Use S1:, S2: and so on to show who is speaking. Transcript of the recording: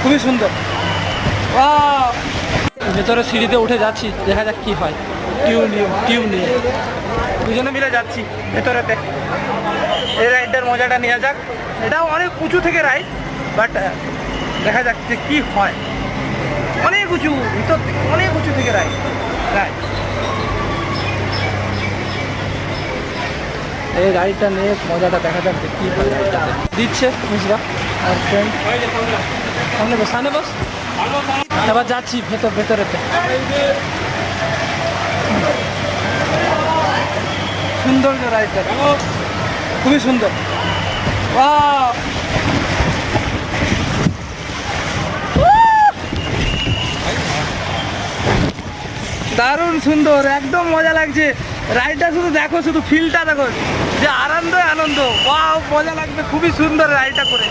S1: খুবই সুন্দর। ভেতরে সিঁড়িতে উঠে যাচ্ছি, দেখা যাক কি হয়। টিউ নিয়ে দুজনে মিলে যাচ্ছি ভেতরেতে। এই রাইডটার মজাটা নেওয়া যাক। এটাও অনেক উঁচু থেকে রাইড, বাট দেখা যাক যে কী হয়। অনেক উঁচু, ভিতর থেকে অনেক উঁচু থেকে রাইড। এই গাড়িটা নিয়ে মজাটা দেখা যাক যে কী হয়। রাইডটাতে দিচ্ছে মিশরা আর ফ্রেন্ড। সামনে বস, সামনে বস। এবার যাচ্ছি ভেতরেতে। সুন্দর রাইডটা, খুবই সুন্দর। দারুণ সুন্দর, একদম মজা লাগছে রাইডটা। শুধু দেখো, শুধু ফিলটা দেখো, যে আনন্দ। ওয়াও, মজা লাগবে, খুবই সুন্দর রাইডটা করে।